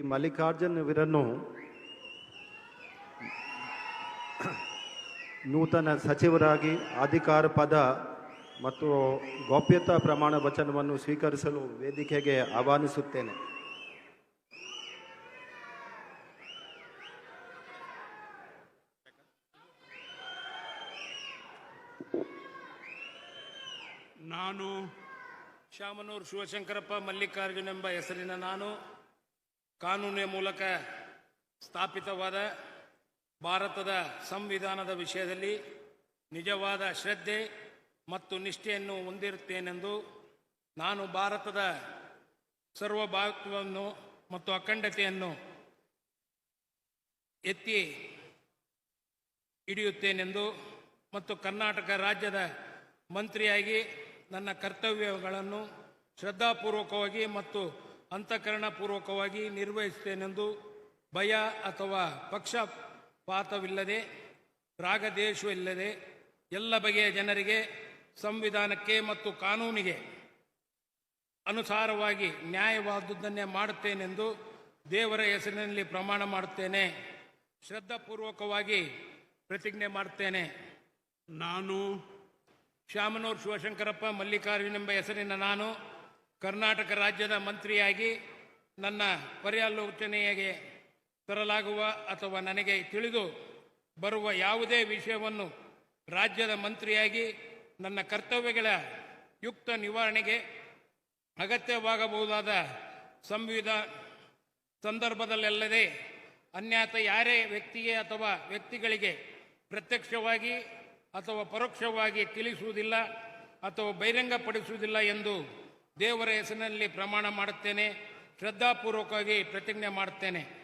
ಮಲ್ಲಿಕಾರ್ಜುನ್ ಅವರನ್ನು ನೂತನ ಸಚಿವರಾಗಿ ಅಧಿಕಾರ ಪದ ಮತ್ತು ಗೌಪ್ಯತಾ ಪ್ರಮಾಣ ವಚನವನ್ನು ಸ್ವೀಕರಿಸಲು ವೇದಿಕೆಗೆ ಆಹ್ವಾನಿಸುತ್ತೇನೆ. ನಾನು ಶಾಮನೂರು ಶಿವಶಂಕರಪ್ಪ ಮಲ್ಲಿಕಾರ್ಜುನ್ ಎಂಬ ಹೆಸರಿನ ನಾನು ಕಾನೂನಿನ ಮೂಲಕ ಸ್ಥಾಪಿತವಾದ ಭಾರತದ ಸಂವಿಧಾನದ ವಿಷಯದಲ್ಲಿ ನಿಜವಾದ ಶ್ರದ್ಧೆ ಮತ್ತು ನಿಷ್ಠೆಯನ್ನು ಹೊಂದಿರುತ್ತೇನೆಂದು ನಾನು ಭಾರತದ ಸಾರ್ವಭೌಮತ್ವವನ್ನು ಮತ್ತು ಅಖಂಡತೆಯನ್ನು ಎತ್ತಿ ಹಿಡಿಯುತ್ತೇನೆಂದು ಮತ್ತು ಕರ್ನಾಟಕ ರಾಜ್ಯದ ಮಂತ್ರಿಯಾಗಿ ನನ್ನ ಕರ್ತವ್ಯಗಳನ್ನು ಶ್ರದ್ಧಾಪೂರ್ವಕವಾಗಿ ಮತ್ತು ಅಂತಃಕರಣಪೂರ್ವಕವಾಗಿ ನಿರ್ವಹಿಸುತ್ತೇನೆಂದು ಭಯ ಅಥವಾ ಪಕ್ಷಪಾತವಿಲ್ಲದೆ ರಾಗದ್ವೇಷವಿಲ್ಲದೆ ಎಲ್ಲ ಬಗೆಯ ಜನರಿಗೆ ಸಂವಿಧಾನಕ್ಕೆ ಮತ್ತು ಕಾನೂನಿಗೆ ಅನುಸಾರವಾಗಿ ನ್ಯಾಯವಾದುದನ್ನೇ ಮಾಡುತ್ತೇನೆಂದು ದೇವರ ಹೆಸರಿನಲ್ಲಿ ಪ್ರಮಾಣ ಮಾಡುತ್ತೇನೆ. ಶ್ರದ್ಧಾಪೂರ್ವಕವಾಗಿ ಪ್ರತಿಜ್ಞೆ ಮಾಡುತ್ತೇನೆ. ನಾನು ಶಾಮನೂರು ಶಿವಶಂಕರಪ್ಪ ಮಲ್ಲಿಕಾರ್ಜುನ್ ಎಂಬ ಹೆಸರಿನ ನಾನು ಕರ್ನಾಟಕ ರಾಜ್ಯದ ಮಂತ್ರಿಯಾಗಿ ನನ್ನ ಪರ್ಯಾಲೋಚನೆಗೆ ತರಲಾಗುವ ಅಥವಾ ನನಗೆ ತಿಳಿದು ಬರುವ ಯಾವುದೇ ವಿಷಯವನ್ನು ರಾಜ್ಯದ ಮಂತ್ರಿಯಾಗಿ ನನ್ನ ಕರ್ತವ್ಯಗಳ ಯುಕ್ತ ನಿವಾರಣೆಗೆ ಅಗತ್ಯವಾಗಬಹುದಾದ ಸಂದರ್ಭದಲ್ಲದೆ ಅನ್ಯಥ ಯಾರೇ ವ್ಯಕ್ತಿಗೆ ಅಥವಾ ವ್ಯಕ್ತಿಗಳಿಗೆ ಪ್ರತ್ಯಕ್ಷವಾಗಿ ಅಥವಾ ಪರೋಕ್ಷವಾಗಿ ತಿಳಿಸುವುದಿಲ್ಲ ಅಥವಾ ಬಹಿರಂಗಪಡಿಸುವುದಿಲ್ಲ ಎಂದು ದೇವರ ಹೆಸರಿನಲ್ಲಿ ಪ್ರಮಾಣ ಮಾಡುತ್ತೇನೆ. ಶ್ರದ್ಧಾಪೂರ್ವಕವಾಗಿ ಪ್ರತಿಜ್ಞೆ ಮಾಡುತ್ತೇನೆ.